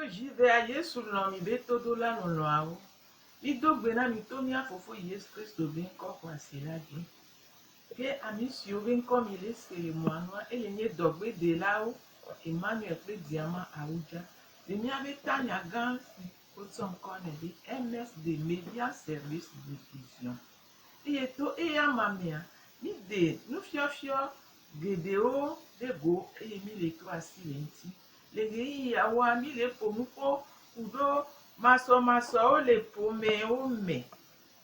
j'y vais à Yesu l'homme, todo la no loao. Ido gbena mi to mi afofo Yesu Christo ben ko kwa silagi. Ke amisio ben ko mi le sele moanwa e yenye dogbe de lao Emmanuel pe diamant Aouja. Le mi ave tanya gan Otson Corneli MS de Media Service Diffusion. Et to e ya mamia ni de nu fiofio gedeo de go e mi le to asilenti. Le ge ya wa mi le pomupo udo maso o le pome o me.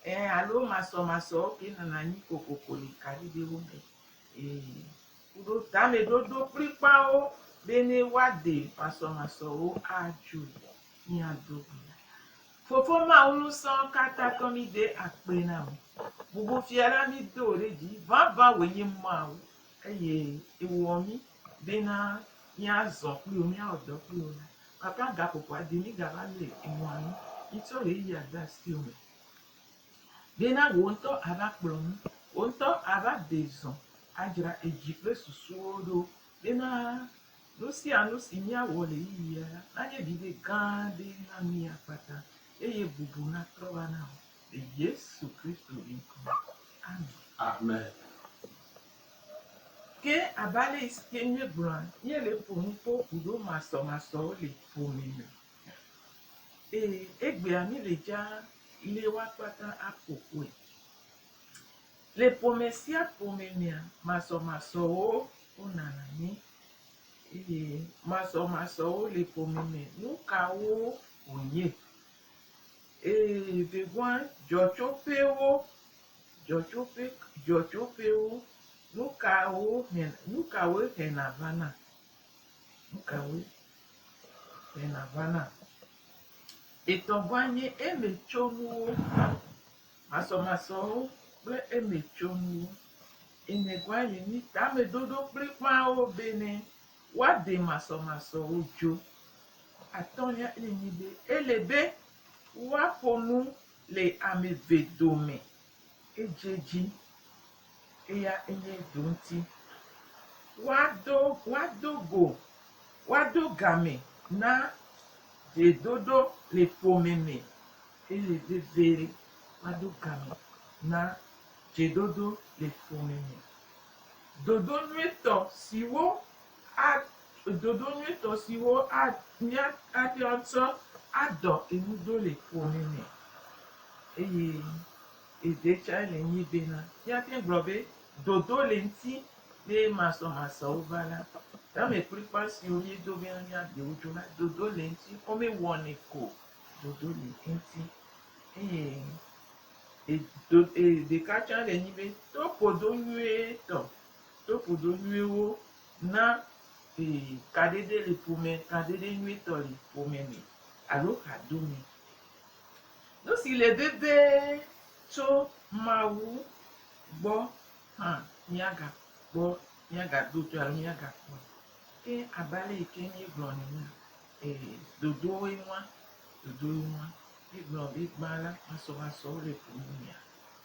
Alo maso ke nanani kokoko le kari de o me. Udo tame do pripa o bene wade maso o aju ni adogo. Fofo ma unu san kata komi de akpena o. Bubu fiara mi do reji va wenye ma o. Eye ewomi bena ni azon pi omi a odo pi o. Papa ga popo adi ni ga ba le imwani. Ito re yi ada si o me. Bena wonto aba plonu. Wonto aba dezon. Ajra ejipe susu odo. Bena Lucy ni awole yi ya. Anye bide gande na mi apata. Eye bubu na trova na o. Yesu Christo inko. Amen. Amen. Ke abale iske nye bran. Nye le po udo maso le po mime. Egbe ami le ja ile wapata apokwe. Le pomesi apomemia maso o onanani. Maso o le pomeme. Nuka o onye. Vegwan jochope o. Nuka o henavana. Etobanye emechonu maso o ble emechonu enegwanye ni tame dodo pripa o bene wade maso ojo atonya enyibe elebe waponu le amevedome ejeji eya enye donti wadogame na de dodo le pomeme elebe vere wadogame na de dodo le pomeme dodo nueto siwo a nya ationso ado enudo le pomeme eye edecha le nyibe na yate grobe dodo le nti le maso ovala dame pripa si oye do be anya de ojo na dodo le nti ome wone ko dodo le nti de kacha le nyibe to podo nyue wo na kadede le pome kadede nyue to le pomeme alo kadome no si le bebe to mawu gbo nyaga dojo alo nyaga po ke abale ke ni gbon ni dodo enwa igbon igbala maso le pomeme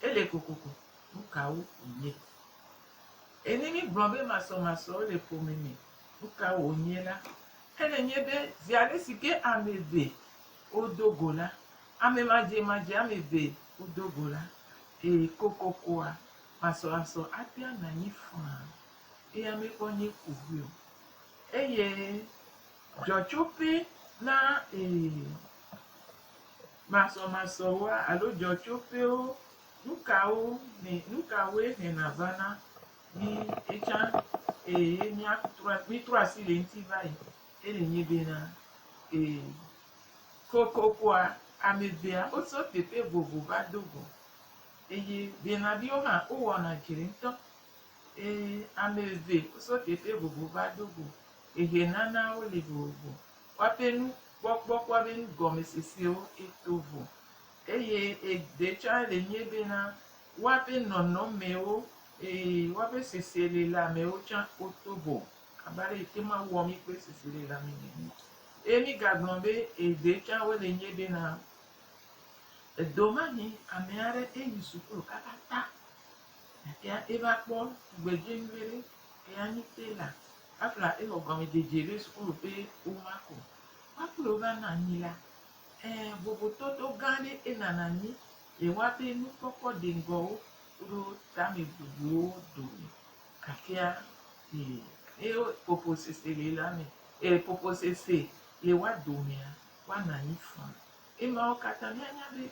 ele kokoko nukawo onye enimi gbon be maso le pomeme nukawo onye la ele nyebe ziale sike amebe odogola ame maje amebe odogola kokokoa maso apia na nyifa ame konye kuhio eye jochope na maso wa alo jochope o nukawe henavana ni echa ni trasi le nti vai ele nyebe na kokokoa amebea oso tepe vovo badogo eye benabi o ha o wona jiri nto ameve oso tepe vovo badogo ehe nana o le vovo wapenu pokpokwa benu gomesisi o etovo eye edecha le nyebe na wape nonome o wape sisele la me o cha otobo abare tema womi pe sisele la me ni emi gagbon be edecha we le nyebe na domani ameare eyi sukuru kakata ya eba po gbeje nwere ya ni tela afla e ogome de jere sukuru pe o mako Wakuro va na nyi la. Vovototo gãɖe enana nyi le woaƒe nukpɔkpɔ de ŋgɔwo kple tame bubuwo dome gakea poposese le la me poposese le wa domea woanɔ anyi faa. Emawo katã mianya be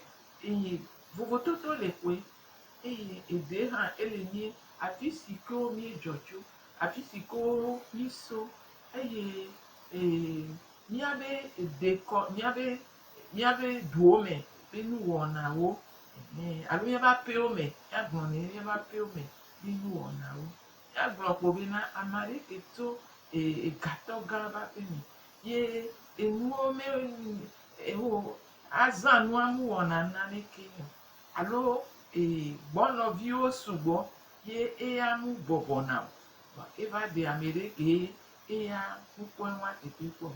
vovototo le ƒoe eye eɖe hã ele nye afi si ke míedzɔ tso, afi si ke míso eye míabe dekɔ míabe duwo me ƒe nuwɔnawo alo míabe aƒewo me míagblɔ ne míabe aƒewo me ƒe nuwɔnawo. Míagblɔ kpo bena ame aɖe ke tso egatɔ gã va ƒe me ye enuwo azã nua mu wɔna naneke o alo gbɔnɔviwo sugbɔ ye eya mu bɔbɔna o. Eva ɖe ame ɖe ke eya nukpɔe wa teƒe kpɔ.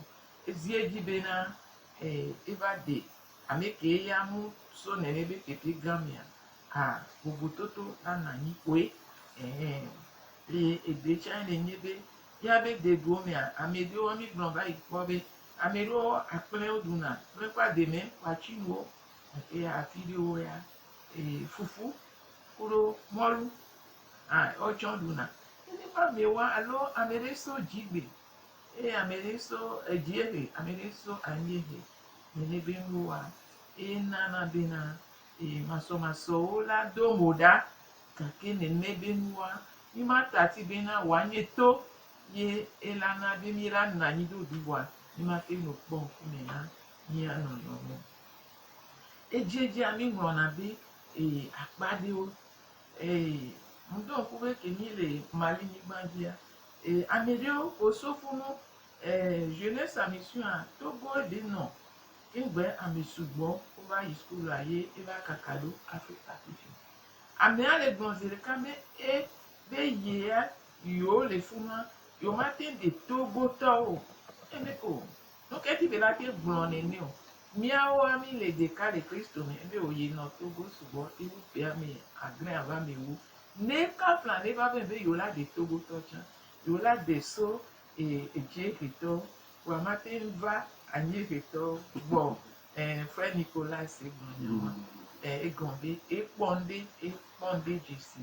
Ezi edzi bena eva ɖe ame ke eya mu so nene be teƒe gã mea vovototo anɔ anyi ƒoe. Le eɖe tsã le nye be míabe deduwo mea ame ɖewo mígblɔ va yi kpɔ be ame ɖewo akplẽwo ɖuna kple aɖeme kpatsinuwo gake afi ɖewo ya fufu kple mɔlu wotsɔ ɖuna. Nenema amewoa alo ame ɖe so dzigbe eye ame ɖe so dziehe, ame ɖe so anyiehe nene be nuwoa enana bena masɔmasɔwo la do mo ɖa gake nene be nuwoa mímatati bena woanye to ye elana be míla nɔ anyi ɖo ɖuvɔa mímate no kpɔ ŋkume na mía nɔnɔme. Edziedzia míŋlɔna be akpa ɖewo ŋdɔ ŋku be ke mí le Malinyigba dzia ame ɖewo woso funu jeunesse mission Togo ɖe nɔ egbe ame sugbɔ wova yi skula ye eva kaka ɖo Afrika fifi. Amea le gblɔ zi ɖeka be yea yiwo le funua yewo mate ɖe Togotɔwo ebe nuketi be la te gblɔ nene o. Míawoa mí le ɖeka le Kristo me ebe woyi nɔ Togo sugbɔ ewu ame adre ava ame ewo. Ne kaplan ne va be yewo la ɖe Togotɔ tsã yewo la ɖe so edziehetɔ wa mate va anyiehetɔ gbɔ Frère Nicolas egblɔ egɔn be ekpɔ ŋɖe dzesi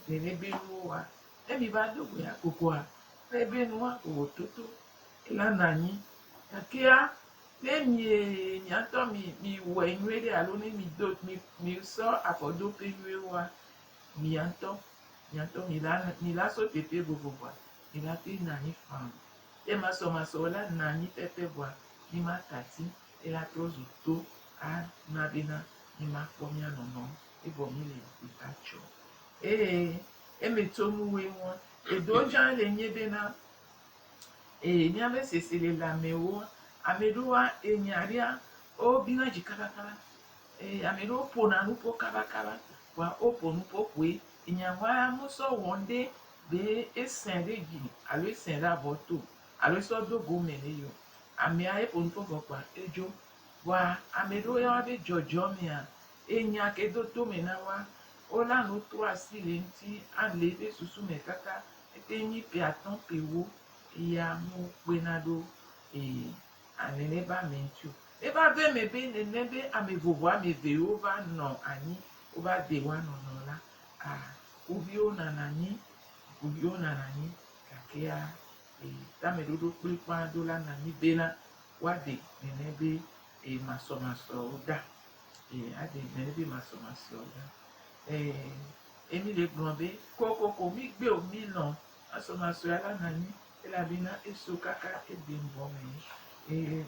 nene be nuwoa emi va do gbea kokoa ebe nua vovototo elana anyi gakea ne miatɔ mi wɔe nyuie ɖe alo ne mi sɔ afɔɖoƒe nyuiewoa miatɔ mi la so teƒe vovovoa mi la te nɔ anyi faa. Ye masɔmasɔwo la nɔ anyi pɛpɛ voa mi matati ela trɔ zu to ana bena mi makpɔ mía nɔnɔ evɔ mi le ɖeka tsɔ. Eme tso nuwoe ŋua eɖewo tsã le nye bena míabe sese le amewo ame ɖewoa enya ɖea wobina dzi kabakaba ame ɖewo ƒona nuƒo kabakaba voa woƒo nuƒo ƒoe enya ŋua musɔ wɔm ɖe be esẽ ɖe dzi alo esẽ ɖe abɔto alo esɔ do gome ne yewo. Amea eƒo nuƒo vɔ kpoa edzo voa ame ɖewo ya be dzɔdzɔmea enya ke do tome na wa wola nu to asi le ŋuti ale ebe susu me kaka ete nyi ƒe atɔ̃ ƒe ewo ya mu kpena ɖo nene be ame ŋuti o. Eva ve me be nene be ame vovo ame eve yiwo va nɔ anyi wova de wa nɔnɔ la kuviwo nana anyi gakea tame ɖoɖo kplikpã ɖo la nɔ anyi bena woaɖe nene be masɔmasɔwo ɖa aɖe nene be masɔmasɔwo ɖa. Emi le gblɔ be kokoko mi gbe o mi nɔ masɔmasɔ ya la nɔ anyi elabena eso kaka ede ŋgɔ me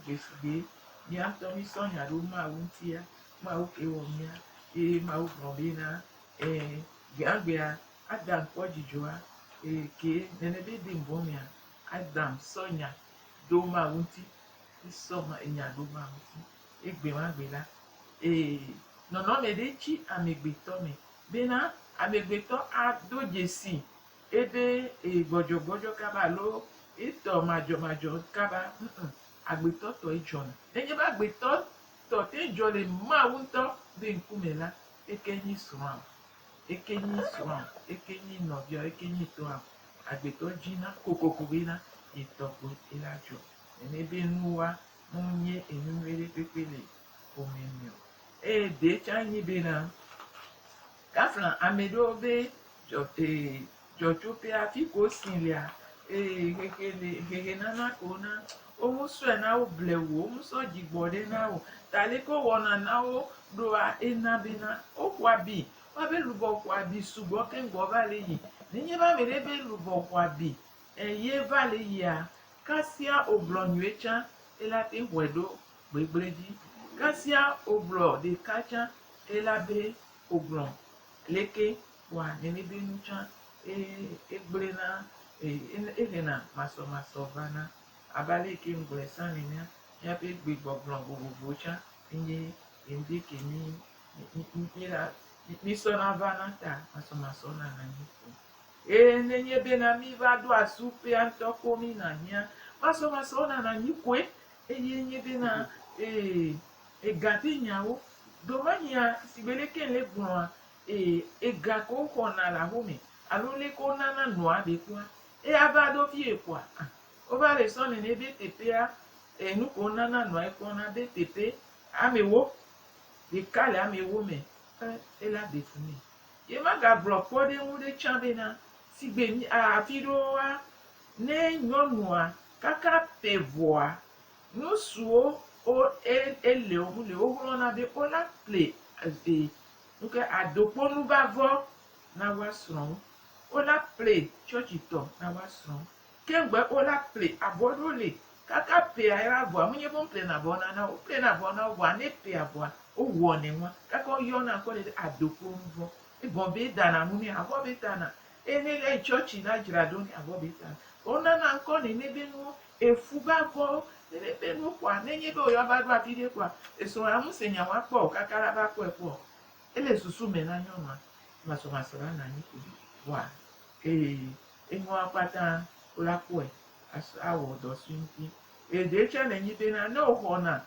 gbeside míatɔ mi sɔ nya ɖo Mawu ŋutia Mawu ke wɔ mía ye Mawu gblɔ bena gbea Adam kpɔ dzidzɔa ke nene be de ŋgɔ mea Adam sɔ nya ɖo Mawu ŋuti esɔ nya ɖo Mawu ŋuti egbe ma gbe la nɔnɔme ɖe tsi amegbetɔ me bena amegbetɔ ado dzesi ebe gbɔdzɔgbɔdzɔ kaba alo etɔ madzɔmadzɔ kaba agbetɔ tɔ edzɔna. Nenye be agbetɔ tɔ te dzɔ le Mawu ŋutɔ be ŋkume la eke nyi srɔ̃a eke nyi nɔvia eke nyi tɔa agbetɔ dzina kokoko bena etɔ ko ela dzɔ nene be nuwoa munye enumere pepele omemio de chanyi bena kafla amedobe jochopia fiko sinlia heke nana kona omuso na o blewo omuso jigbode na o taliko wona na o doa enabena okwabi wabe lubo kwabi sugo kengo vale yi ninye ba merebe lubo kwabi ye vale ya kasia oblonyecha elate hwedo gbegbeji kasia oblo de kacha elabe oblon leke wa nenebe nucha egblena elena maso vana abale ke ngble sanina ya pe gbegbo blon gbogbo cha nye ende ke mi so na vana ta maso na na nipo nenye bena mi va do asupe antoko mi na nya maso na na nikwe nye bena gati nyawo domania sibele ken le gbon ga ko ko na la home alo le ko na na no ade kwa aba do fie kwa o ba le so ne be tepe a nu ko na na no e ko na be tepe amewo de kale amewo me la de fumi ye ma ga block po de mu de chambe na sigbe mi a firo a ne nyonua kaka pevoa no suo o ele o le o na be o la play nke adokpo nu ba vo na wa sron o la play church to na wa sron kengbe o la play abodo le kaka pe ara vo amunye bon play na bona na o play na bona wa ne pe abo o wo ne wa kaka o yo na ko le adokpo nu vo e bon be da na mu ni abo be ta na le church na jira do ni abo be ta o na na ko ni ne be nu efu ba vo le be nu kwa nenye be o yo ba do afide kwa eso amu senya wa po kakara ba po e po ele susu mena nyoma maso na niku wa enwa apata olakwe awo do swinti de cha na nyibe na no ho na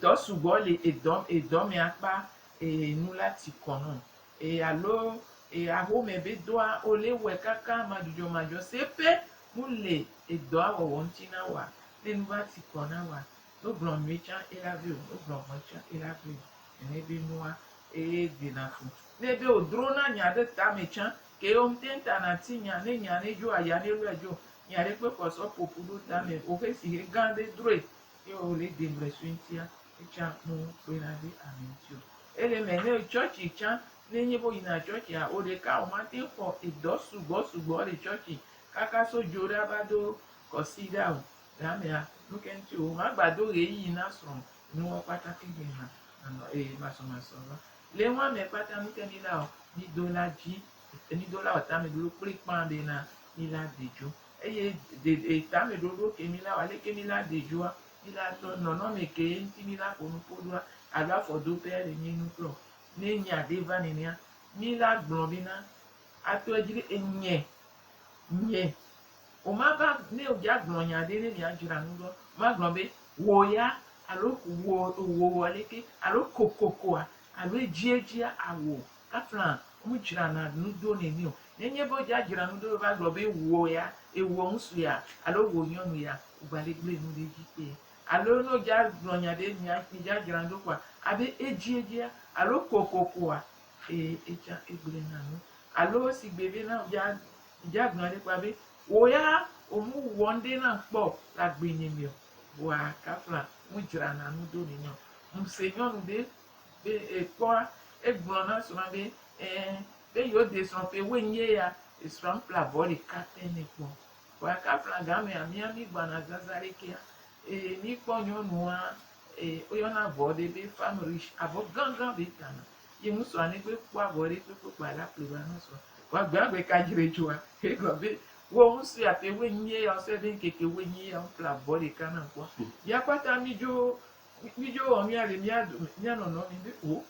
do sugo le edom mi apa nu lati kono alo aho me be doa olewe kaka majo sepe mule edo awo wontina wa nenu ba ti kona wa no blon mecha elave no blon mecha elave n'ebe nua dị na fu n'ebe odro na nya de ta mecha ke o mtenta na tinya ne nya ne jo aya ne lu ejo nya re pe ko so popudu ta me o fe si he gande dre e o le de mbresuntia echa mu pe na de amentio ele me ne church cha ne nye bo ina church ya o de ka o ma te ko edo sugo le church kaka so jora bado consider o da me a look into o ma gbado re yi na so ni won pataki gbe na maso ba le wa me pata mi ke ni la o ni dola o ta me duro pri pan be na ni la dejo de ta me duro ke mi la wa le ke mi la dejo a ni la to no me ke nti mi la ko nu ko do ala fo do pe le ni nu pro ne nya de va ni nia mi la gbon bi na ato ejiri nye o ma ba ne o ja gbon nya de ne ni ajira nu do ma gbon be wo ya alo wo aleke alo kokokoa alo ejia awo afran mu jira na nudo ne ni o nenye bo ja jira nudo ba glo be wo ya ewo nsu ya alo wo nyonu ya ugbalegble nu de jipe alo no ja glonya de ni ja jira ndo kwa abe ejia alo kokokoa echa egble na nu alo si gbebe na ja glonya de kwa be wo ya omu wonde na po la gbenye mi o wa kafla mu jira na nudo ni no msenyonu be ekpo egbon na so be be yo de so pe wenye ya isram pla body captain ekpo wa kafla ga me ami gba na zazare ke ni po nyonu a oyo na body be family abo gangan be tana ye mu so ani pe po abore pe po pa la pe wa no so wa gbagbe ka jire juwa e go be wo mu si ape wenye ya se be keke wenye ya pla body kana kwa ya pata mi jo omi ale mi ano no mi be o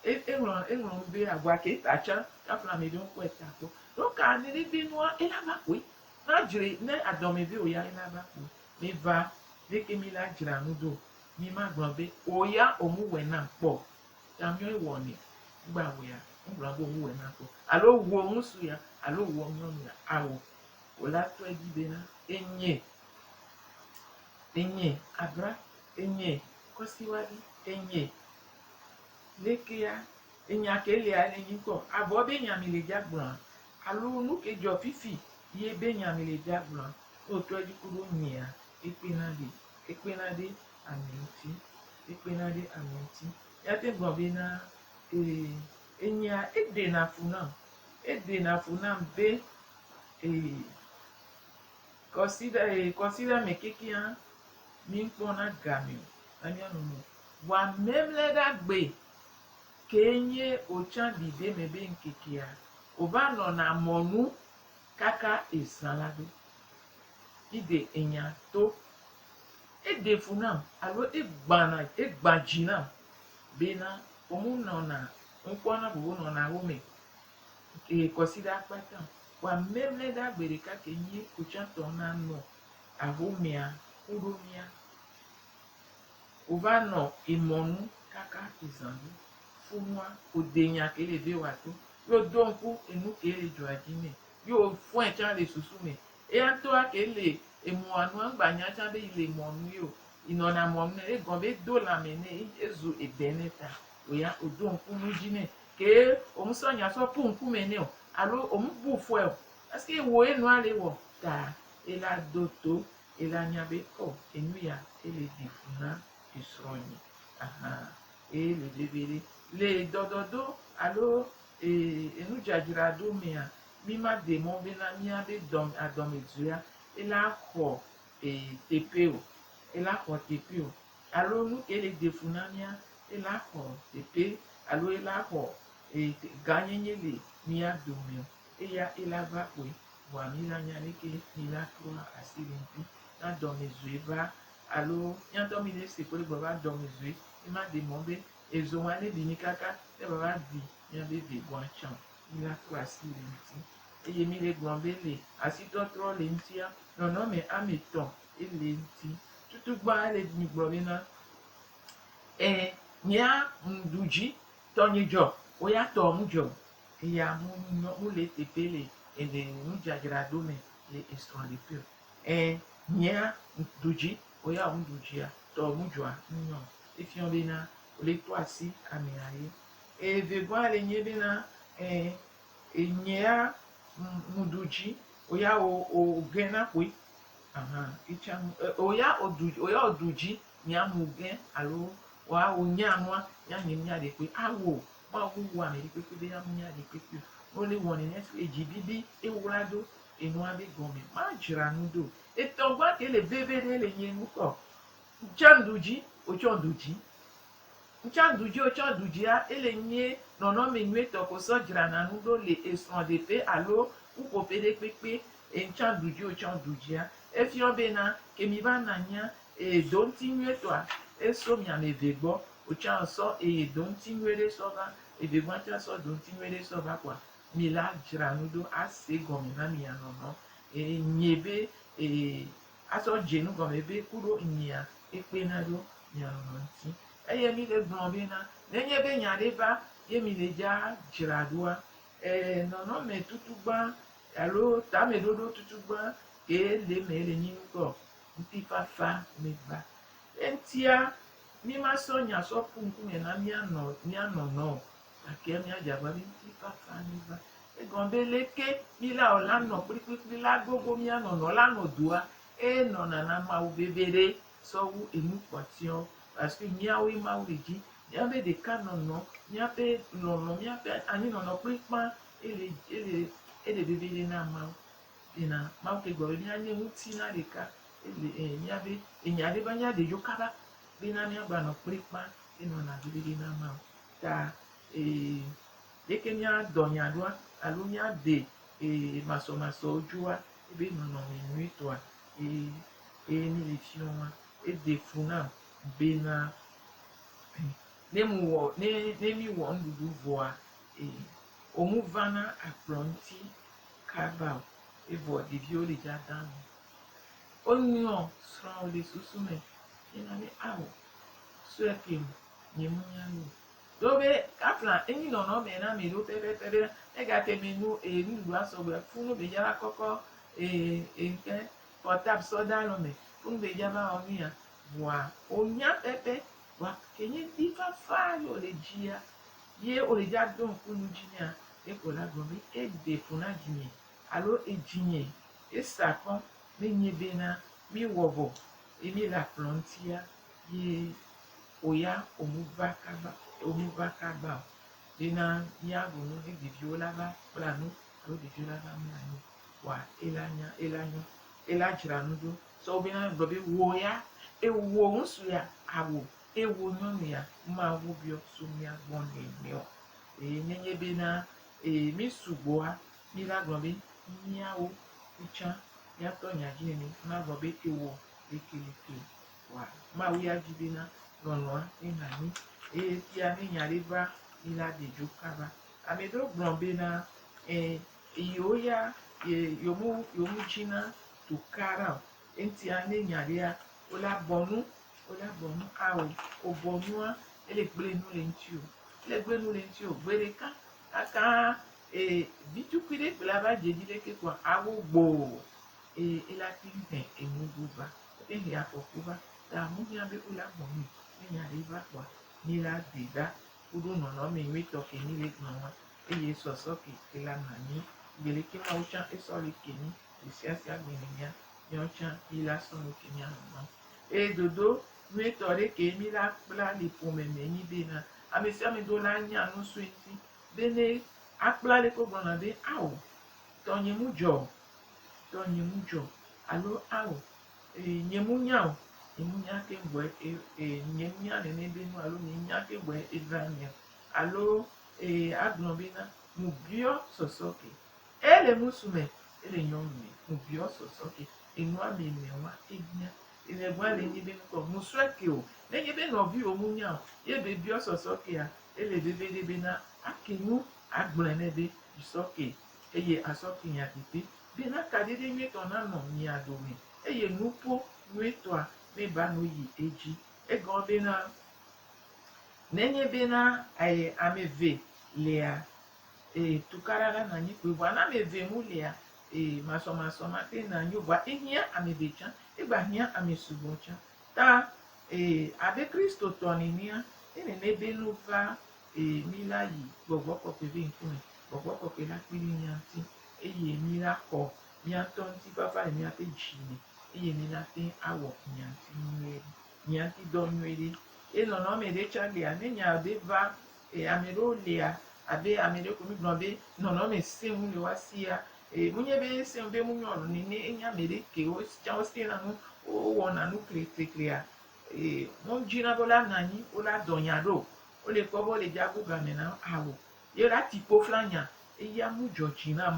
enron be agwa ke tacha kafla mi don kweta ko lo ka ni bi no e la ba we na jire ne adomi bi o ya e la ba ko mi va de ke mi la jira nudo mi ma gbon be o ya omu we na po tamyo e wo ni gba we ya ngba bo omu we na po alo wo omu su ya alo wo nyon ya awo o la to ejibe na enye enye abra enye kosiwali enye lekia enya kele ale yiko abo be nyami le jagbon alu nu kejo fifi ye be nyami le jagbon o to ejikuru nya ekpenade amenti ekpenade amenti yate gbon be na enya ede na funa be consider me kekia mi pona gami ani anu wa memle da gbe kenye ochan dide mebe nkekia oba no na monu kaka esalado ide enya to ede funam alo egbajina bena omu no na nkwana bubu no na home consider pata wa memle da gbere ka kenye ochan to na no ahomia urumia ova no imonu kaka izandu funwa odenya kele be wato yo donku enu kele joajime yo fun echa le susume e anto akele emu anu agbanya cha be ile monu yo inona monu e gon be do la mene ezu ebeneta oya odonku nujine ke omusonya so punku mene o alo ombu fo e parce que wo enu ale wo ta ela doto ela nyabe o enu ya ele difuna isronyi aha ele bebere le dododo alo enu jajira do mea mima demo bena mia be dom adomezuya ela ho tepeo alo nu ele defuna mia ela ho tepe alo ela ho ganyenyele mia domeo eya ela ba kwe wa mila nyaleke mila kwa asirimpi na domezueba alo nyanto mi le se pole baba domezue ima demo be ezo wane bini kaka e baba di nyabe be gwanchan ila kwa asirimpi eye mi le gbonbele asitotro le ntia nono me ameton ele nti tutugba le ni gbobena nya nduji tonyejo oya to mujo ya mu le tepele ede mujagira dome le extra de peu nya nduji oya nduji ya to mujo nyo ifion bena le to asi amiaye ve gwa le nye bena nya nduji oya o gena kwe aha icha oya oduji nya mugen alo wa onyanwa nya nya de pe awo ma wu wa me de pe be ya nya de pe only one in next eji bibi ewurado enu abi gome ma jira nudo etogba ke le bebere le yen nko chanduji ochanduji a ele nye nono me nwe to ko so jira na nudo le eson de pe alo uko pede pepe enchanduji ochanduji a efion be na kemi ba na nya don ti nwe to a eso mi ame vegbo ochan so don ti nwere so ba vegbo cha so don ti nwere so ba kwa mi la jira nudo ase gome na mi anono nyebe aso jenu gome be kuro nya ekpenado mi anono nti eye mi le gbon be na nenye be nya de ba ye mi le ja jira doa nono me tutugba alo ta me dodo tutugba ke le me le nyi ko nti fafa me ba entia mi ma so nya so punku me na mi anono ake mi ajagba bi nti fafa me ba egon be leke mi la ola no pripi la gogo mi anono la no doa no na ma u bebere so wu enu potio parce que nya wi ma wi ji nya be de kanono nya pe nono nya pe ani nono pripa ele bebere na ma ina ma ke go ni ani uti na de ka ele nya be nya de ba nya de yokaba bi na ni agba no pripa ino na bebere na ma ta leke nya do nya do alo nya de maso ojuwa ebe nono mi nito a ni le fi won de funa be na ne mi wo ndudu voa omu vana apronti kaba vo de violi ja dan onyo sra le susume ina ni awo so ekem ni mu nya ni dobe afla eni no me na me do pepe e ga te menu ndu aso gbe funu be yara koko nke portable so da lo me funde jama omia wa onya pepe wa kenye difa fa yo le jia ye o le ja don kunu jinia e ko la gombe e de funa jinye alo e jinye e sakon me nyebe na mi wobo e mi la plantia ye oya omuvakaba dena yago no de viola ba planu alo de viola ba mani wa elajira nudo so bina gobe woya e wo nsu ya awo e wo nyonu ya ma wo bio so mi agbon le o nenye be na mi sugboa mi la gobe nyawo icha ya to nya jini ma gobe e wo lekele wa ma wi ajibina lọ́nà ìnáni tí a ní ìyàrá ìlà dèjò kaba àmìdó gbọ̀nbé na ìyóyà yòmú jìnnà tó kára tí a ní ìyàrá ọlábọ̀nú àwò òbọ̀nú à ẹlẹgbẹ́nu lè ntí o gbére ká aka bíjúkúrẹ́ pẹ̀lú abájẹ́jílẹ̀ kékòó àwò gbòò ìlàtìrìtẹ̀ èmúgbòba ẹ̀hìn àfọ̀kúba tààmú ní abẹ́ ọlábọ̀nú ní àríwá pa ní la dìda kúrò nànà mi ìwé tọkì nílé gbọ̀nwá èyí sọ̀sọ́kì ìlànà ní ìgbèlékè máa ọ̀chá ìsọ̀lì kìíní ìsíásí àgbẹ̀nìyà ní ọ̀chá ìlà sọ̀rọ̀ kìíní àná. Èdòdó ìwé tọ̀rẹ́ kèémí la kpla lè pò mẹ̀mẹ̀ yín bẹ́ẹ̀ náà àmì sí àmì tó la nyà nù sùn etí bẹ́ẹ̀ ní akpla lè kó gbọ̀nà bẹ́ẹ̀ àwọ̀ tọ̀nyẹ̀mú jọ̀ àló àwọ̀ nyẹ̀mú nyàwọ̀ emunya ke gbe nyemnya ne be nu alo nyemnya ke gbe edrania alo aglobina mubio sosoke ele musume ele nyomne mubio sosoke enu ame mewa egnya ele gwa le nyibe nko musweke o ne nyibe no bi omunya ye be bio sosoke ya ele bebe debe na akenu agblen ne be isoke eye asoke nya tete be na kadede nyeto na no mi adome eye nupo nweto a meba no yi eji egon bena nenye bena ameve lea tukarara na nyi kwe bwana ameve mu lea masoma te na nyu bwa ehia amebecha egba hia amesubocha ta abe Kristo toninia ene nebe no va mila yi gbogbo ko pe be nkun gbogbo ko pe la pili nyanti eye mila ko nyanto nti papa mi ate jini eye mi na te awo nyanti do nwere no no me de chali ane nya de va amero lea abe amero ko mi gbonbe no no me se mu le wasia munye be se be mu nyon ni ne nya mere ke o cha o se na no o wona nu clear mo jina bola nani o la donyado o le ko bo le jagu game na awo ye la tipo flanya ya mu Georgina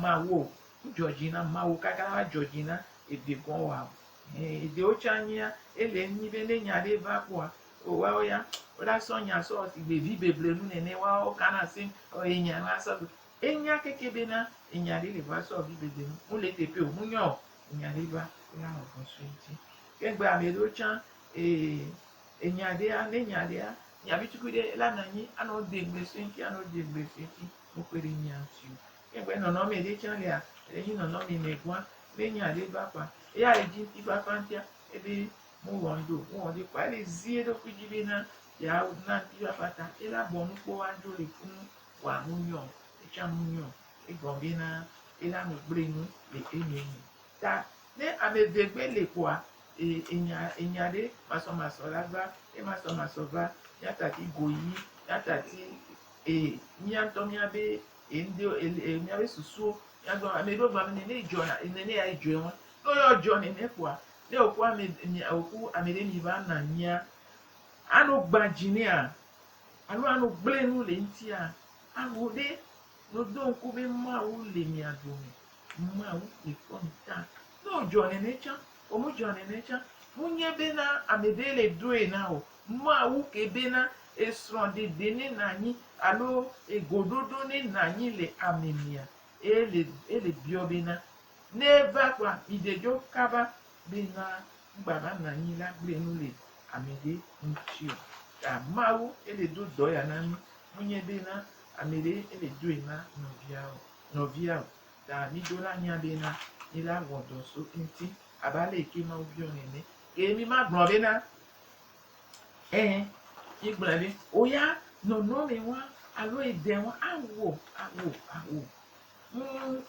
mawo kakara Georgina edegon wa èdè ochanya ele nyibe le nyade va kwa o wa oya o la sonya so ti bebi beble nu nene wa o kana sin o enya na so enya kekebe na enya le va so bi beble mu le tepe o munyo enya le va la o fun switi kengbe amelo chan enyade a le nyade a nya bitukude la nanyi ano de gbesenti mo pere nyanti kengbe no no me de chan le a eyin no no me negwa le nyade va pa ya eji ti fafantia ebe mu wondo pa le zie do kujibe na ya na ti fafata ela bonu po ando le fun wa munyo echa munyo egombe na ela no gbenu le enemi ta ne amevegbe le kwa enyade maso lagba maso va yata ti goyi yata ti nyanto miabe endo miabe susu yago amedo gba ne ijo na ne ya ijo won lórí ọjọ́ ni mẹ́kọ̀ọ́ ní òkú àmìlẹ́ ní ìbá nà ní à ánú gbajì ní à ánú gblénu lè ń tí à ánú dé lódó nkú bí máwú lè ní àdùnmí máwú lè fọ́ ní tà ní ọjọ́ ni nẹ́chá òmùjọ́ ni nẹ́chá mú nyẹ́ bẹ́ ná àmìlẹ́ lè dúró iná o máwú ké bẹ́ ná esrọ̀n dèdè ní nàní àló ègòdódó ní nàní lè àmìmíà èlè bíọ́ bẹ́ ná neva kwa idejo kaba bena gbaba na yin la gbenu le amede ntio ta mawu ele do ya na munye bena amede ele do ina novia ta ni dola nya bena ni la wodo so nti abale ke ma obi onene ke mi ma gbon be na mi gbon be oya no no me wa alo ede wa awo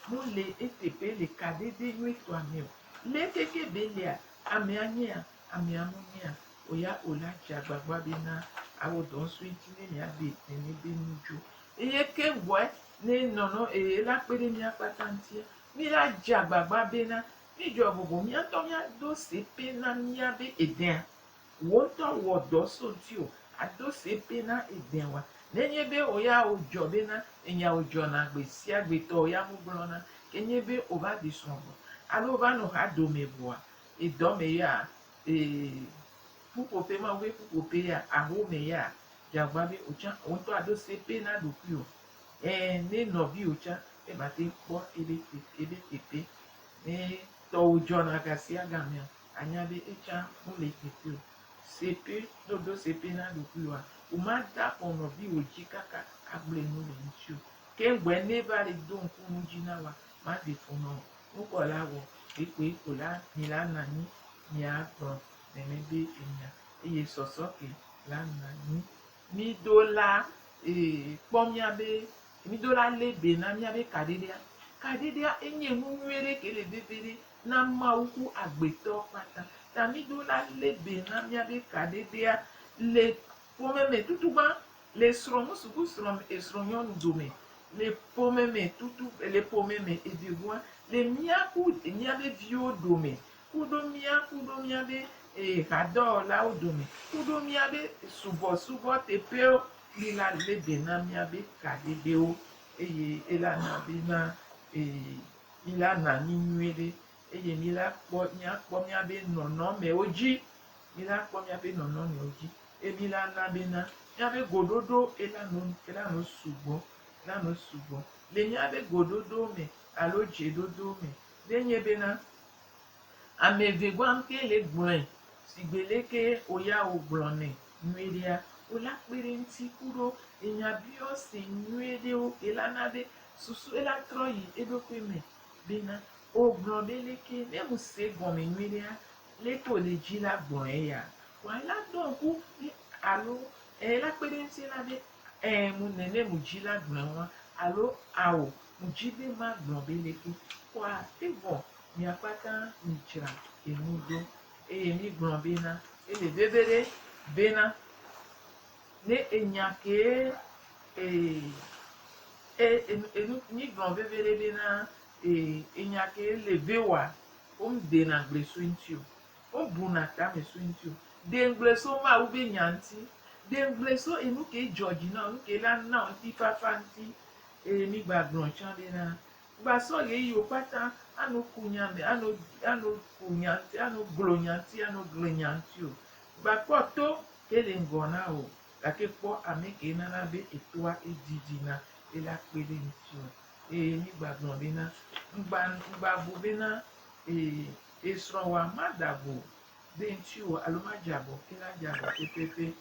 mo le etepe le kadede nu eto ami o le keke be le ami anye ami amunia oya ola jagbagba be na awo don sweet ni mi abi ni be nuju iye ke wo ne nono la pere mi apatantie mi la jagbagba be na mi jo bobo mi ato mi do sepe na mi abi eden wo to wo do so ti o ado sepe na eden wa nenye be oya ojo be na enya ojo na gbe si agbe to oya mu gbolo na kenye be o ba di sonbo alo ba no ha do me boa e do me ya pupope ma we pupope ya aho me ya jagba be ocha o to ado sepe na do pi o ne no bi ocha e ba te po ebe tepe ne to ojo na ga si aga me anya be echa mo le tepe o sepe do sepe na do pi wa o ma da ono bi oji kaka agble no le nchu ke ngbe ne ba le do nku ji na wa ma de fono o ko la wo epe ko la ni la na ni agbo ne be enya eye soso ke la na ni mi do la pomia be mi do la lebe na mi abe kadedea enye mu nwere ke le bebere na ma ukwu agbeto pata ta mi do la lebe na mi abe kadedea le pomeme tutugba le srom suku srom esronyon dome le pomeme tutu le pomeme edigwa le miaku miabe vio dome kudo miabe kado la odome kudo miabe subo tepeo li la lebe na miabe kadedeo eye ela na be na ila na ni nwere eye mi la kpo miabe nono me oji mi la kpo miabe nono me oji emi la na be na miabe gododo ela no subo le miabe gododo me alo je dodo me le nye be na ameve gwa mke le gbon sigbeleke oya ogbone nweria ola pere nti kuro enya bi o se nwere o ela na be susu ela troyi edokwe me be na ogbon beleke ne mu se gbon me nweria le to le ji la gbon ya wala don ku alo ela pere nti la be mu nene mu ji la gbon wa alo awo mu ji be ma gbon beleke kwa ebo mi apata mi chira emudo mi gbon be na ele bebere be na ne enya ke ni gbon bebere be na enya ke le bewa de na gble swintio bu na ka me swintio de gble so ma u be nyanti de gble so enu ke George na enu ke la na ti fafanti mi gba gbon chan be na gba so ye yo pata anu kunya me anu kunyanti anu glonyanti anu glenyanti o gba poto ke le ngona o la ke po ame ke na na be etoa edidi na ela pele ntio mi gba gbon be na ngba bu be na esron wa madabo be ntio alo ma jabo ke la jabo pepepe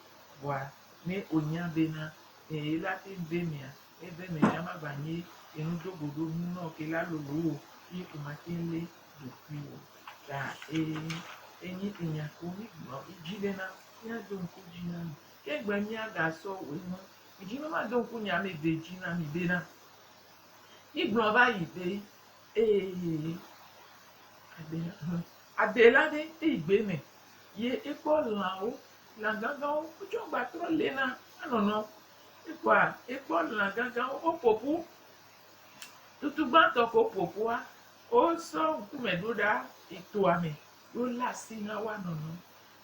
wa ne onya be na ela te be mi a ebe me ya ma banye enu dogodo no ke la lolo yi o ma tin le do pi o ta enyi enya ko mi gbon ijile na ya do nku jina ke gba mi aga so we mo iji ma do nku nya me be jina mi be na igbon ba yi be adela de igbe me ye epo la o la gangan o jo gba tro le na anono epo la gangan o popu tutu gba to ko popu a o so ku me do da ito ame lo la si na wa nono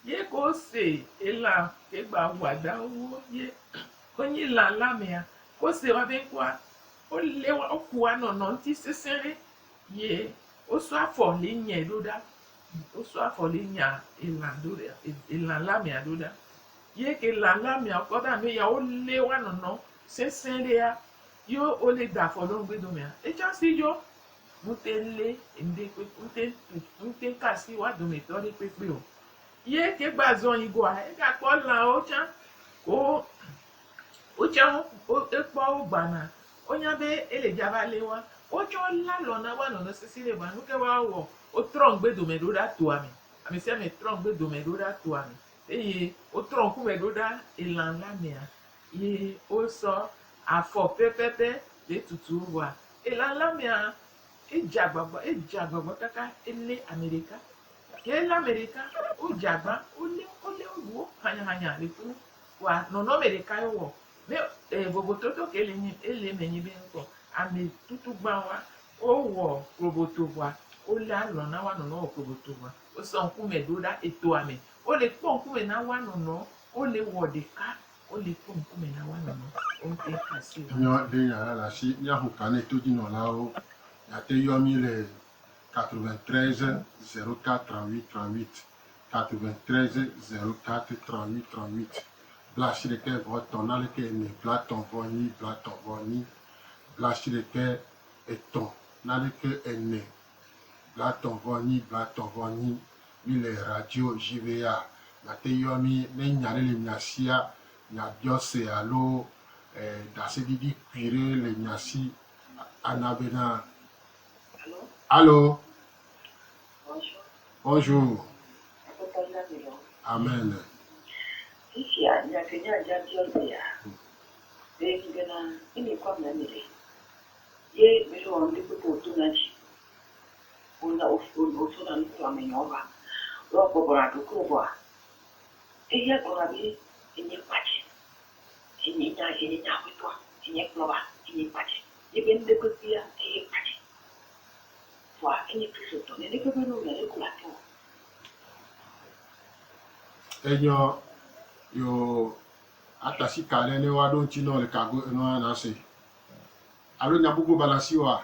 ye ko se ela ke gba wada owo ye ko ni la me a ko se wa be kwa o le wa o ku wa nono ti sesere ye o so afo le yen do da o so afo le nya ela la me a do da ye ke la me a ko da me ya o le wa nono sesere ya yo o le da fo lo gbe do me a e cha si yo mutele ende pe mute kasi wa do me to le pepe o ye ke gba zo yin go a e ka ko la o cha o cha o epo o gba na o nya be ele jaba le wa o cho la lo na wa no sisi le ba nu ke wa wo o tro gbe do me do da to ami ami se me trɔn gbe dome ɖo ɖa toa me eye wotrɔ ŋkume ɖo ɖa elã la mea ye wosɔ afɔ pɛpɛpɛ le tutu voa elã la mea edze agbagba kaka ele ame ɖeka ye ele ame ɖeka wodze agba wole wo hanyahanya le funu voa nɔnɔme ɖeka ye wɔ ne vovototo ke ele me nyi be ŋkɔ ame tutugba wa wowɔ roboto voa wole alɔ na wa nɔnɔ wɔ roboto voa wosɔ ŋkume ɖo ɖa etoa me wole kpɔ ŋkume na wa nɔnɔ wole wɔ ɖeka wole kpɔ ŋkume na wa nɔnɔ wonte asi wa. Nyɔ de nya la si miaƒo kane to dzinɔlawo yate yɔ mi le 93 04 38 38 93 04 38 38 bla si ɖeke vɔ tɔ̃ na ɖeke ene bla tɔ̃ vɔ nyi bla tɔ̃ vɔ nyi bla si ɖeke etɔ̃ na ɖeke ene bla tɔ̃ vɔ nyi bla tɔ̃ vɔ nyi mi le radio JVA yate yɔ mi ne nya ɖe le mia sia miabiɔ se alo daseɖiɖi kpui ɖe le mia si ana bena allo bonjour amen. Ici, il y a que des gens qui ont dit, et qui viennent, il n'est pas même il est. Et mais on dit que pour tout nager, on a au fond dans le plan mignon va, on peut voir tout qu'on voit. Et il y a qu'on a vu, il n'y a pas de, il n'y a pas de toi, il n'y a pas de, il n'y a pas de, il y a des petits, il n'y a pas de. Voilà, il n'y a plus de temps, il n'y a que nous, il y a des couleurs. Enyo yo atasi kale ne wa don chino le kago no na se alo nya bugo balasi wa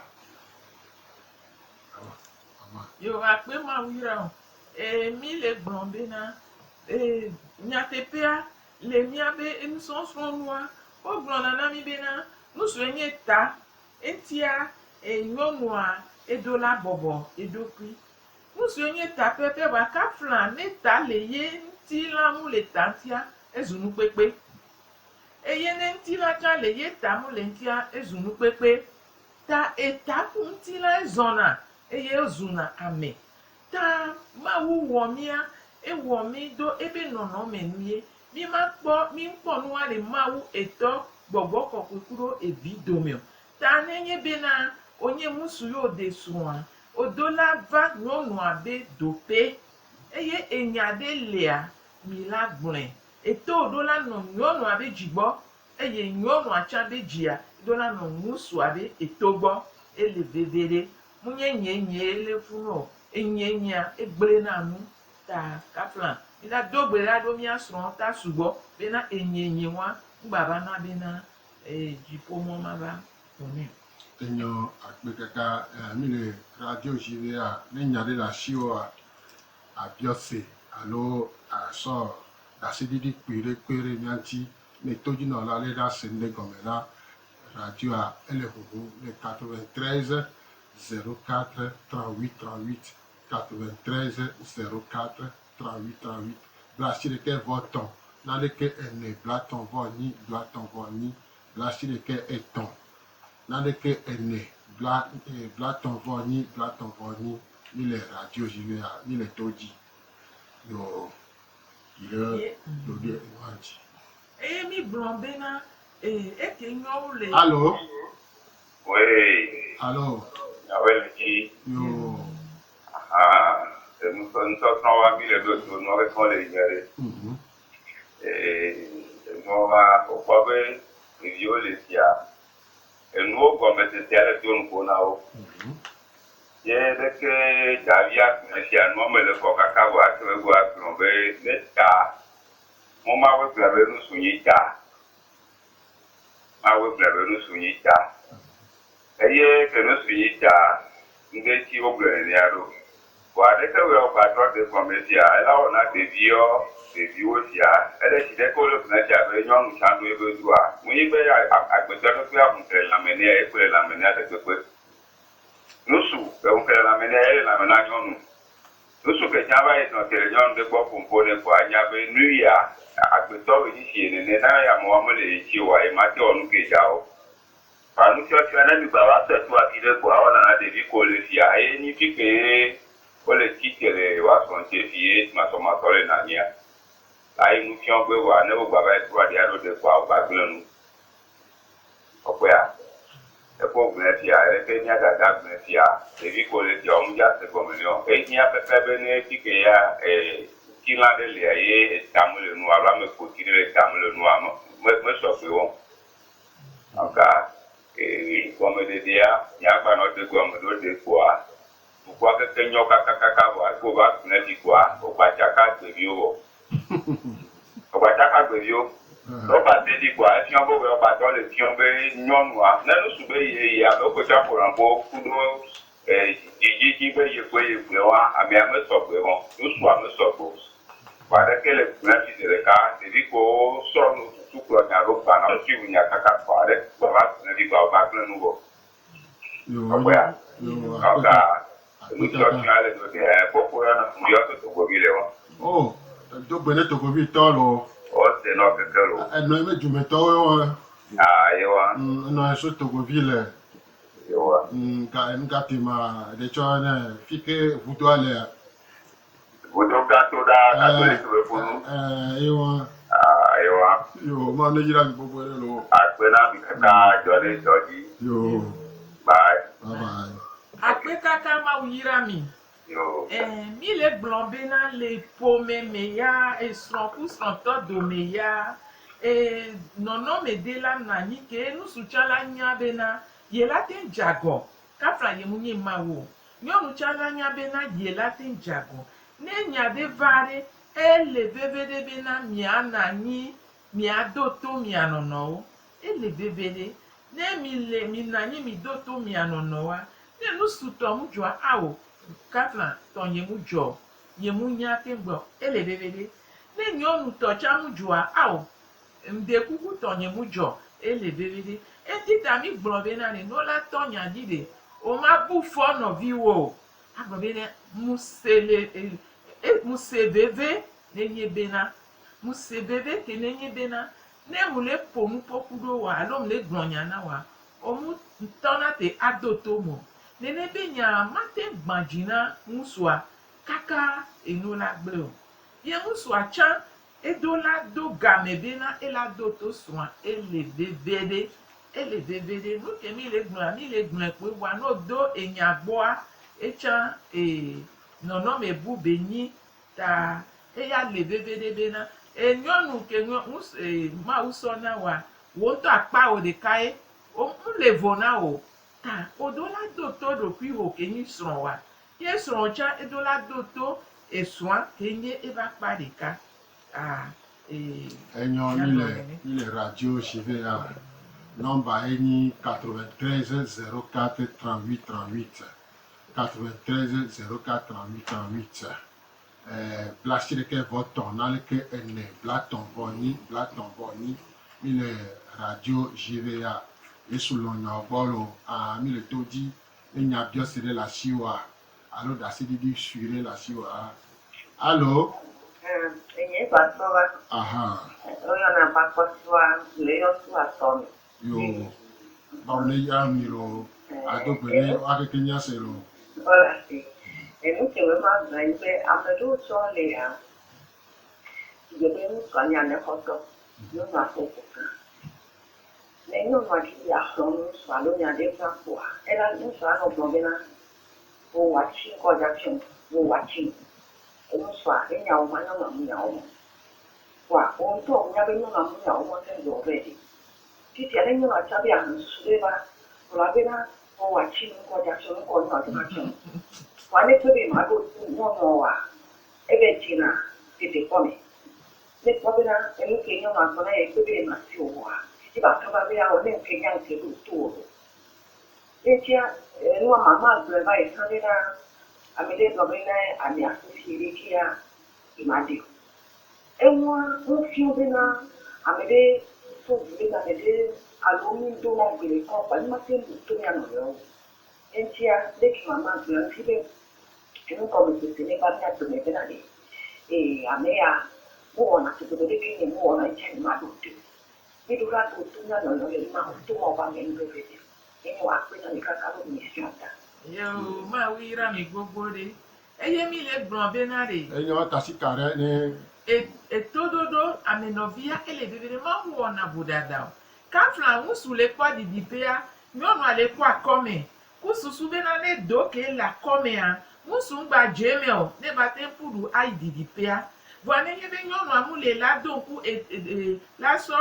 yo akpe ma wira o mi le gbɔn bena nyateƒea le miabe nusɔsrɔ̃nua wogblɔna na mi bena nusrɔ̃e nye ta etia nyɔnua edo la bɔbɔ eɖokui nusrɔ̃e nye ta pɛpɛ wa kafla ne ta le ye ŋuti la mu le ta ŋutia ezu nukpekpe eye ne ŋuti la tsã le ye ta mu le ŋutia ezu nukpekpe ta eta ku ŋuti la ezɔna eye ezuna ame ta Mawu wɔ mía ewɔ mi do ebe nɔnɔme nu ye mi kpɔ nua le Mawu etɔ gbɔgbɔ kɔkɔe kuɖo evi dome o ta nenye bena wonye ŋutsu ye wode srɔ̃a odo la va nyɔnua be dope eye enya ɖe lea mi la gblɔe eto oɖo la nɔ nyɔnua be dzi gbɔ eye nyɔnua tsã be dzia do la nɔ ŋutsua be eto gbɔ ele veve ɖe munye nye le funu o enyenya egble na nu ta kafla mi la do gbe la ɖo mia srɔ̃ ta sugbɔ bena enyenye wa ŋgbava na bena dziƒomɔ ma va ƒome. enyo akpe kaka mi le radio JVA ne nya ɖe le asi wa abiɔ se alo asɔ daseɖiɖi kpui ɖe kpe ɖe mia ŋuti ne todzinɔla le ɖa se ne gɔme la radioa ele ƒoƒo le 93 04 38 38 93 04 38 38 bla si ɖeke vɔ tɔ̃ na ɖeke ene bla tɔ̃ vɔ nyi bla tɔ̃ vɔ nyi bla si ɖeke etɔ̃ na ɖeke ene bla tɔ̃ vɔ nyi bla tɔ̃ vɔ nyi mi le radio JVA mi le to dzi yo ile do de wa dzi. Eye mi gblɔ bena eke nyɔwo le. Allo. Oui. Allo. Yawel ji. Yo. Nusɔsrɔ̃ wa mi le do to nua be kɔ le nyere. Nua ma wokpɔ be ɖeviwo le sia enuwo gɔme tetea le to nuƒo na wo. Ye ɖeke davia sia nua me le kɔ kaka vɔ ate be go agblɔ be ne ta mo mawo gblɔ be nusu nyi ta mawo gblɔ be nusu nyi ta eye ke nusu nyi ta ŋdeti wo gblɔ nenia ɖo vɔ aɖeke wo ba trɔ de gɔme sia ela wɔna ɖeviwo sia ele si ɖeke wole gblɔ sia be nyɔnu tsã ɖo ebe dua wonye be agbetɔ ɖekpe aʋutre lãme nea ekple lãme nea ɖekpekpe nusu eʋutre lãme nea ele lãme na nyɔnu nusu ketsã va yi nɔ te le nyɔnu ɖe gbɔ ƒoƒo ne ko anya be nu ya agbetɔ be tsitsi nene na ya mo ame le etsi wa ye ma te wɔ nu ke dzawo pa nu fiafia ne mi gba va se to afi ɖe ko awɔna na ɖevi ko le fia eye nyi fi ke o le titele wa son tefie ma so ma tole na nia ai mu fion pe wa ne o baba e wa dia do de kwa ba glenu okoya e ko gnetia e ke nya ga gnetia e vi ko le jo mu ja se komunio e nya pepe be ne tike ya kila de le ye tamule nu ala me ko tire tamule nu ama me so pe won aka como de dia ya ba no de como de kwa kwa ke nyoka kaka wa ko ba na di kwa o ba chaka gbe bi o ba chaka gbe bi o lo ba de di kwa ti on bo ba to le ti on be nyonu a na no su be ye ya lo ko cha po ran bo kudo ji be ye pe wa ami ame so pe won lo su ame so bo wa de ke le na ti de ka de di ko so no tu ko nya ro ba na ti nya kaka kwa de ba na di kwa ba kle nu bo yo aka oh, do bene to go vi tolo. O se no che lo. No me giume to. Ah, io. No so to go vi le. Io. Ka ma de cho ne fike vuto ale. Vuto gatto da dove fu. Io. Ah, io. Yo, ma ne gira bobo lo. Appena mi kaka jole joji. Yo. Bye. Bye. Akpe kaka ma uyira mi. Yo. Mi le blombe na le pome me ya esronku sronto do me ya nono me de la na ni ke nu suchala nya be na ye la ten jago kafra ye munye mawo nyonu chala nya be na ye la ten jago ne nya de vare ele bebe de be na mi ana ni mi adoto mi anono ele bebe de ne mi na ni mi doto mi anono wa ne nu suto mu jwa awo kafla ton ye mu jo ye mu nya kemgbo ele bebede ne nyonu to cha mu jwa awo mde kuku ton ye mu jo ele bebede etita mi gbrobe na ni no la ton nya dide o ma bu fo no viwo agbrobe musele musebebe ne ye bena musebebe ke ne ye bena ne mu le pomu pokudo wa alo mu le gbronya na wa o mu tona te adoto mo nene be nya mate gbajina musua kaka enola gbe o ye musua cha edola do gamebe na ela do to soa ele bebede no ke mi le gbon pe wa no do enya gboa echa nono me bu benyi ta eya le bebede be na enyonu ke ma uso na wa wo to apa o de kai o mu le vona o ta odola doto do pi ho kenyi sron wa ye sron cha edola doto eswan kenye eba parika Enyo ni le radio JVA nomba eni 93 04 38 38 93 04 38 38 plastique ke voton nale ke ene blaton boni ni le radio JVA esulonyo bolo a mi le todi enya biosire la siwa alo dasididi suire la siwa allo enye pastora aha oyo na pastora le yo su atomi yo baule ya miro adogbere akekenya selo hola sí enu que me más grande amado chole ya yo veo kanya ne foto yo na foto nenyo maki ya son swalo nya de pa kwa era no swalo blogena o wachi ko jaction o wachi enu swa enya o mana ma mu ya o kwa o to nya be no na mu ya o mo se do ready ti ti ale no acha bia no sudeba o la bena o wachi ko jaction ko no jaction kwa ne to be ma go no no wa ebe tina ti te komi ne ko bena enu ke nyo ma ko na e to be ma si o wa iba kaba bia o ne ke yang ke du tu e tia no mama do ba e sanera amede do bena ami asiri kia imadi enwa o fi o bena amede so bena de alomi do na gele ko pa ma te du ya no yo e tia de ki mama do fi be enu ko me se ne ba ta to me bena ni e amea mo na se do de ki ni mo na chen ma do tu idura tutunya no le ma tumo ba ngendo vede eni wa kwena nikakalo misiata yo ma wira mi gbogbo de eye mi le gblɔ bena ɖe enyo tasika ɖe ne etoɖoɖo amenɔvia ele vevere ma wɔna vodada o kafla ŋusu le kpɔ didiƒea nyɔnua le kpɔ akɔme ku susu bena ne do ke le akɔmea ŋusu ŋgba dze me o ne ba te ƒu ɖu ayi didiƒea vɔ ne nye be nyɔnua mu le la do ŋku la sɔ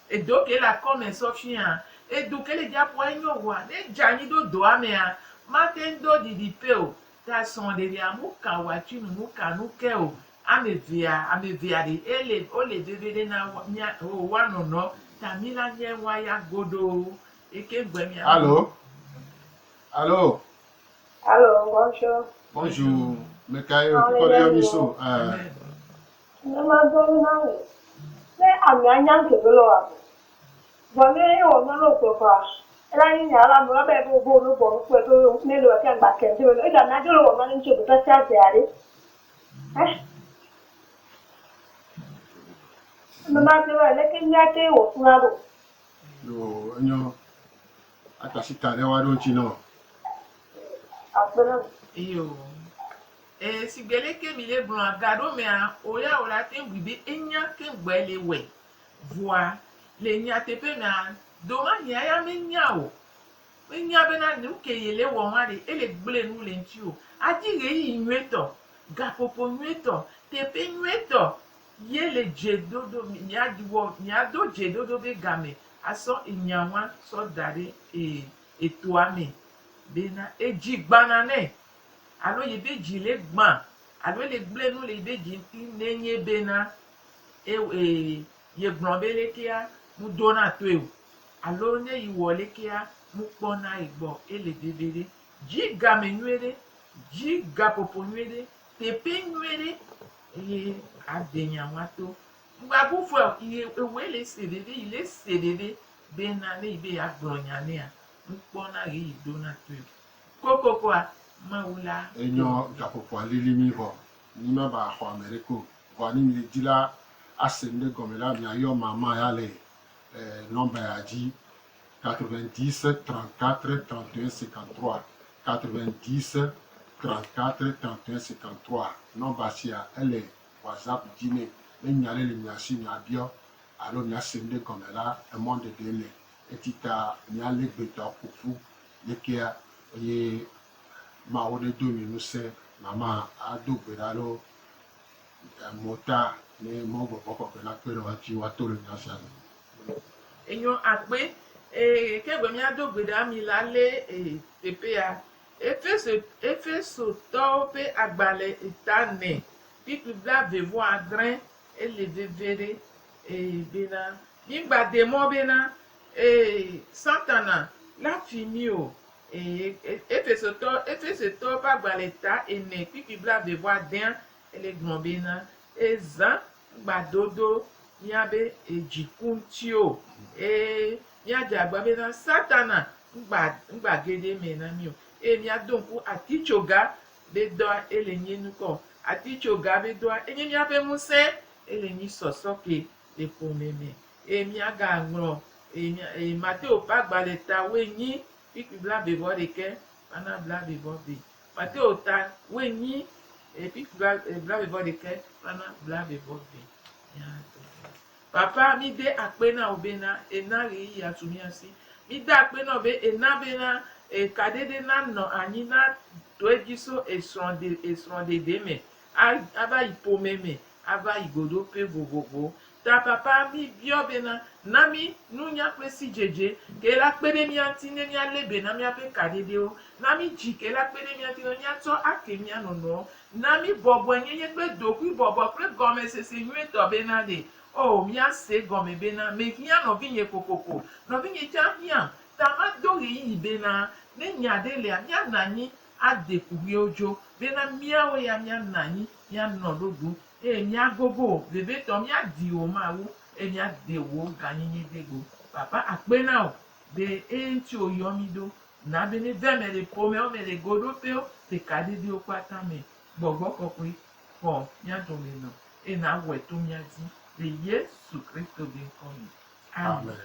edo ke le akɔme sɔfia edu ke le dziaƒoa enyo voa ne dze anyi ɖo doa mea mate ŋu do didiƒe o ta srɔ̃ ɖevia mu ka wòatsi nu mu ka nu ke o ame evea ɖe wole veve ɖe na woanɔnɔ ta mi la nye waya godoo eke gbe mia. Allô? Allô? Bonjour. Bonjour. Mekayo, pourquoi tu as mis ça? Ne ma do na le. Ne anya nke belo a. Bo ne o no lo ko fa. Ela ni ya la mo la be bo no bo ko do ne lo ka gba ke do. E da na do lo mo ni nche bo ta ta ade. Mama te wa le ke nya te o fun aro. Yo, enyo atasika ɖe wa ɖo ŋuti no. Afena. Iyo. Sigbele ke mi le gblɔ agaɖo mea oya wola te ŋui be enya ke gbe le wɛ voa le nyateƒe mea doma nya ya menya o menya bena nu ke ye le wɔ ma ɖe ele gble nu le ŋuti o adi ɣeyiɣi nyuietɔ gaƒoƒo nyuietɔ teƒe nyuietɔ ye le dzeɖoɖo miado dzeɖoɖo be game asɔ enyawa sɔ da ɖe etoa me bena edzi gbana nɛ alo ye be dzi le gbã alo le gble nu le be dzi nenye bena ye gblɔ be lekea mu dona toe o alo ne yi wɔ lekea mu kpɔna yi gbɔ ele veve ɖe dzi game nyuie ɖe dzi gaƒoƒo nyuie ɖe teƒe nyuie ɖe eye ade nyawa to ŋgbabu fɔ ewoe le se ɖeɖe yi le se ɖeɖe bena ne yi be agblɔ nya nea mu kpɔna ɣe yi dona toe o kokokoa mawu la. Enyo gaƒoƒoa lili mi vɔ ni ma ba xɔ ame ɖe ko vɔ ni mi le di la ase ŋɖe gɔme la miayɔ mama ya le nɔmba ya dzi 90 34 31 53 90 34 31 53 nɔmba sia ele whatsapp dzi ne nya ɖe le mia si miabiɔ alo miase ŋɖe gɔme la emɔ ɖeɖe le eti ta miale gbetɔ ƒoƒu lekea eye mawo ɖe do mi ŋusẽ mama ado gbe ɖa ɖo mota ne mɔgbɔgbɔ kɔkɔe la kpe ɖe woati woato le nya sia me. Enyo akpe ke gbe miado gbe ɖa mi la le teƒea Efesotɔwo ƒe agbalẽ eta nɛ pipi blaeve-vɔ-adre ele veve ɖe bena migba de mɔ bena Satana la fi mi o Efesotɔwo ƒe agbalẽ eta ene pipi blaeve-vɔ-adre ele gblɔ bena ezã gbadodo miabe dziku ŋuti o miadze agba bena Satana ŋgba ge ɖe me na mi o miado ŋku atitsoga be dɔa ele nye nukɔ atitsoga be dɔa enye miabe ŋusẽ ele nyi sɔsɔ ke le ƒome me miaga ŋlɔ Mateo ƒe agbalẽ ta woenyi pipi blaeve-vɔ-ɖekɛ vana blaeve-vɔ-ve Mateo ta woenyi pipi blaeve-vɔ-ɖekɛ vana blaeve-vɔ-ve. Papa mi de akpe na wo bena ena ɣeyiɣi atu miasi mi de akpe na wo be ena bena kaɖeɖe na nɔ anyi na to edzi so esrɔ̃ɖeɖe me ava yi ƒome me ava yi godoƒe vovovo ta papa mi biɔ bena na mi nunya kple sidzedze ke la kpe ɖe mia ŋuti ne mialé be na miaƒe kaɖeɖewo na mi dzi ke la kpe ɖe mia ŋuti ne miatsɔ ake mia nɔnɔwo na mi bɔbɔ nyenye kple dokui bɔbɔ kple gɔmesese nyuietɔ bena ɖe o miase gɔme bena mehiã nɔvinye kokoko nɔvinye tsã hiã ta ma do ɣeyiɣi bena ne nya ɖe lea mianɔ anyi ade kuviwo dzo bena miawo ya mianɔ anyi mianɔ ɖoɖo eye miagogo vevetɔ miadi wo mawu eye miade wo ganyenye de go papa akpe na o be ŋuti woyɔ mi ɖo na be ne ve me le ƒomewo me le goɖoƒewo le kaɖiɖiwo kpata me gbɔgbɔ kɔkɔe xɔ mia dome nɔ eye na wɔe to mia dzi le Yesu Kristo be ŋkɔ me. Amen.